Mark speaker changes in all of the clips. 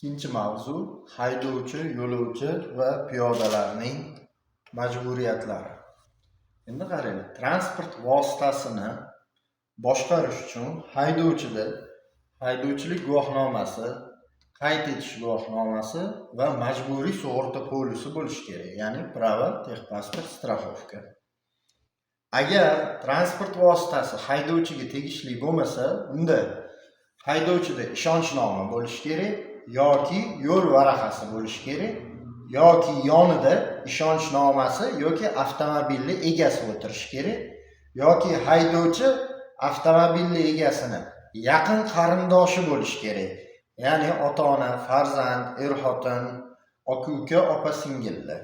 Speaker 1: Ikkinchi mavzu haydovchi, yo'lovchi va piyodalarning majburiyatlari. Endi qarang, transport vositasini boshqarish uchun haydovchilik guvohnomasi, qayd etish guvohnomasi va majburiy sug'urta polisi bo'lishi kerak, ya'ni prava, texpasport, страховка. Agar transport vositasi haydovchiga tegishli bo'lmasa, unda haydovchida ishonchnoma bo'lishi kerak yoki yo'l varaqasi bo'lishi kerak yoki yonida ishonchnomasi yoki avtomobilni egasi o'tirishi kerak yoki haydovchi avtomobilni egasini yaqin qarindoshi bo'lishi kerak. Ya'ni ota-ona, farzand, er-xotin, aka-uka, opa-singillar.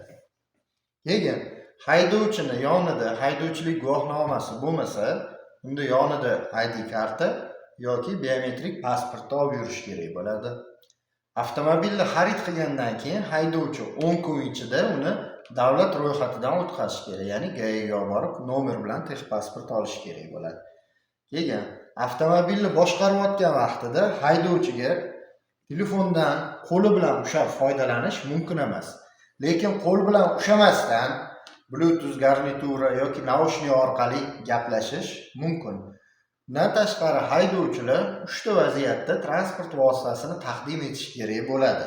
Speaker 1: Keyin haydovchini yonida haydovchilik guvohnomasi bo'lmasa, unda yonida ID karta yoki biometrik pasportni olib yurish kerak bo'ladi. Avtomobilni xarid qilgandan keyin haydovchi 10 kun ichida uni davlat ro'yxatidan o'tkazish kerak, ya'ni GAIga borib nomer bilan texpasport olish kerak bo'ladi. Keyin avtomobilni boshqarayotgan vaqtida haydovchiga telefondan qo'li bilan ushlab foydalanish mumkin emas. Lekin qo'l bilan ushlamasdan Bluetooth garnitura yoki naushnik orqali gaplashish mumkin. Bundan tashqari haydovchilar 3 ta vaziyatda transport vositasini taqdim etish kerak bo'ladi.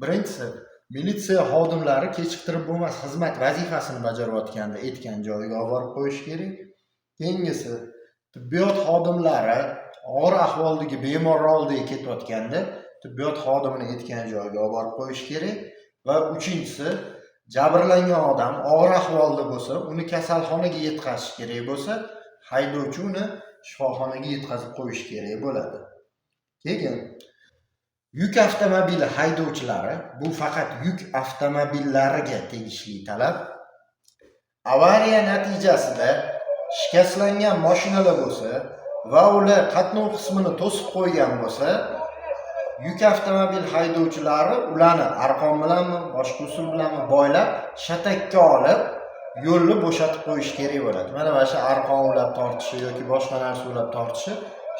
Speaker 1: Birinchisi, militsiya xodimlari kechiktirib bo'lmas xizmat vazifasini bajarayotganda aytgan joyiga olib borib qo'yish kerak. Keyingisi, tibbiyot xodimlari og'ir ahvoldagi bemorlar oldiga ketayotganda tibbiyot xodimini aytgan joyiga olib borib qo'yish kerak va uchinchisi, jabrlangan odam og'ir ahvolda bo'lsa, uni kasalxonaga yetkazish kerak bo'lsa, haydovchi uni shifoxonaga yetkazib qo'yish kerak bo'ladi. Keyin yuk avtomobili haydovchilari, bu faqat yuk avtomobillariga tegishli talab. Avariya natijasida shikastlangan mashinalar bo'lsa va ular qatnov qismini to'sib qo'ygan bo'lsa, yuk avtomobil haydovchilari ularni arqon bilanmi, boshqa usul bilanmi boylab, shatakka olib, yo'lni bo'shatib qo'yish kerak bo'ladi. Mana shu arqon ulab tortishi yoki boshqa narsa ulab tortishi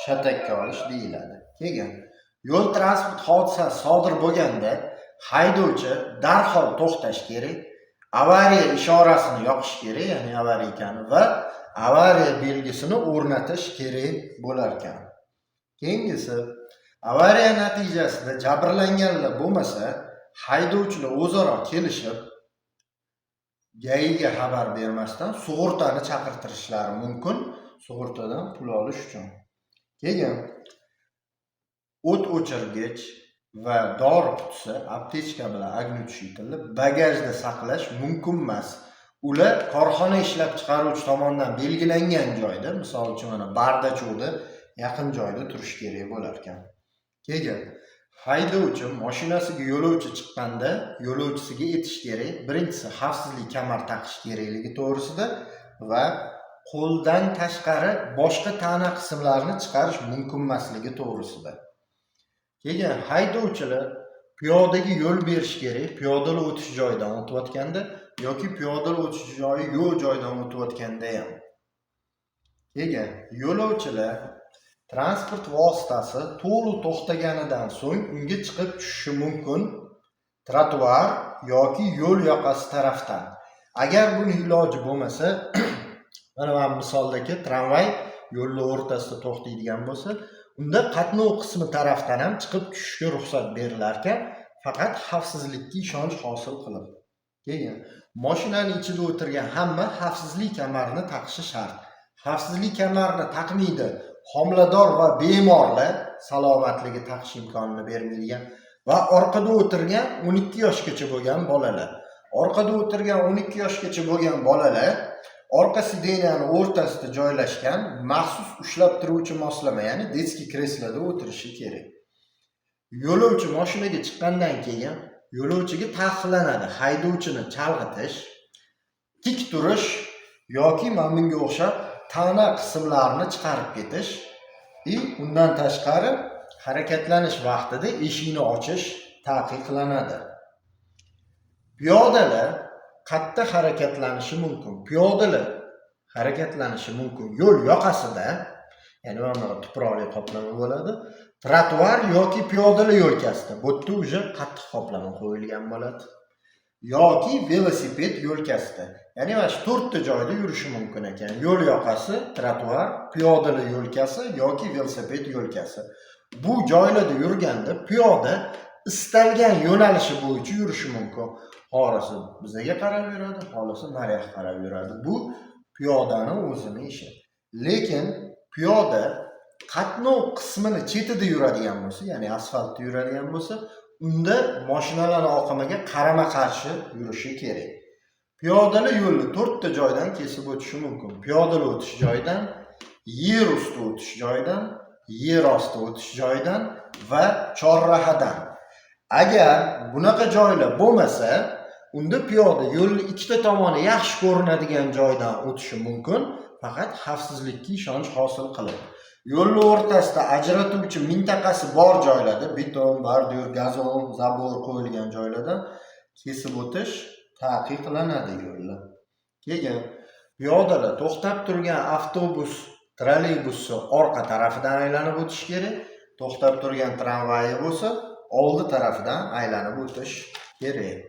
Speaker 1: shatakka olish deyiladi. Keyin yo'l transport hodisasi sodir bo'lganda haydovchi darhol to'xtash kerak, avariya ishorasini yoqish kerak, ya'ni avariya ekani va avariya belgisini o'rnatish kerak bo'lar ekan. Keyingisi, avariya natijasida jabrlanganlar bo'lmasa, haydovchilar o'zaro kelishib GAIga xabar bermasdan sug'urtani chaqirtirishlari mumkin, sug'urtadan pul olish uchun. Keyin o't o'chirgich va dori qutisi aptechka bilan огнетушитель bagajda saqlash mumkin emas. Ular korxona ishlab chiqaruvchi tomonidan belgilangan joyda, misol uchun mana Bardachuvda yaqin joyda turish kerak bo'lar ekan. Keyin haydovchi mashinasiga yo'lovchi chiqqanda yo'lovchisiga aytish kerak. Birinchisi, xavfsizlik kamar taqish kerakligi to'g'risida va qo'ldan tashqari boshqa tana qismlarini chiqarish mumkin emasligi to'g'risida. Keyin haydovchilar piyodaga yo'l berish kerak, piyodalar o'tish joyidan o'tayotganda yoki piyodalar o'tish joyi yo'q joydan o'tayotganda ham. Keyin yo'lovchilar transport vositasi to'liq to'xtaganidan so'ng unga chiqib tushishi mumkin trotuar yoki yo'l yoqasi tarafdan. Agar buni iloji bo'lmasa, mana misoldagi tramvay yo'lning o'rtasida to'xtaydigan bo'lsa, unda qatnov qismi tarafdan ham chiqib tushishga ruxsat berilar ekan, faqat xavfsizlikka ishonch hosil qilib. Keyin mashinaning ichida o'tirgan hamma xavfsizlik kamarini taqishi shart. Xavfsizlik kamarini taqmaydi homilador va bemorlar salomatligi taqish imkonini bermaydigan va orqada o'tirgan 12 yoshgacha bo'lgan bolalar. Orqada o'tirgan 12 yoshgacha bo'lgan bolalar orqa sideniyani o'rtasida joylashgan maxsus ushlab turuvchi moslama, ya'ni detskiy kresloda o'tirishi kerak. Yo'lovchi mashinaga chiqqandan keyin yo'lovchiga taqiqlanadi haydovchini chalg'itish, tik turish yoki mana bunga o'xshab tana qismlarini chiqarib ketish va undan tashqari harakatlanish vaqtida eshikni ochish taqiqlanadi. Piyodalar qayerda harakatlanishi mumkin? Piyodalar harakatlanishi mumkin yo'l yoqasida, ya'ni mana tuproqli qoplama bo'ladi. trotuar yoki piyodalar yo'lkasida bu yerda уже qattiq qoplama qo'yilgan bo'ladi. Yoki velosiped yo'lkasida. Ya'ni mana shu 4 ta joyda yurishi mumkin ekan. Yo'l yoqasi, trotuar, piyodalar yo'lkasi yoki velosiped yo'lkasi. Bu joylarda yurganda piyoda istalgan yo'nalishi bo'yicha yurishi mumkin. Xohlasa bizga qarab yuradi, xohlasa nariyoqqa qarab yuradi. Bu piyodaning o'zining ishi. Lekin piyoda qatnov qismini chetida yuradigan bo'lsa, ya'ni asfaltda yuradigan bo'lsa, unda mashinalar oqimiga qarama-qarshi yurishi kerak. Piyodalar yo'lni 4 ta joydan kesib o'tishi mumkin. Piyodalar o'tish joyidan, yer usti o'tish joyidan, yer osti o'tish joyidan va chorrahadan. Agar bunaqa joylar bo'lmasa, unda piyoda yo'lni ikkita tomoni yaxshi ko'rinadigan joydan o'tishi mumkin, faqat xavfsizlikka ishonch hosil qilib. Yo'lni o'rtasida ajratuvchi mintaqasi bor joylarda, beton, bordyur, gazon, zabor qo'yilgan joylarda kesib o'tish taqiqlanadi yo'llar. Keyin piyodalar to'xtab turgan avtobus, trolleybusni orqa tarafidan aylanib o'tish kerak. To'xtab turgan tramvay bo'lsa, oldi tarafidan aylanib o'tish kerak.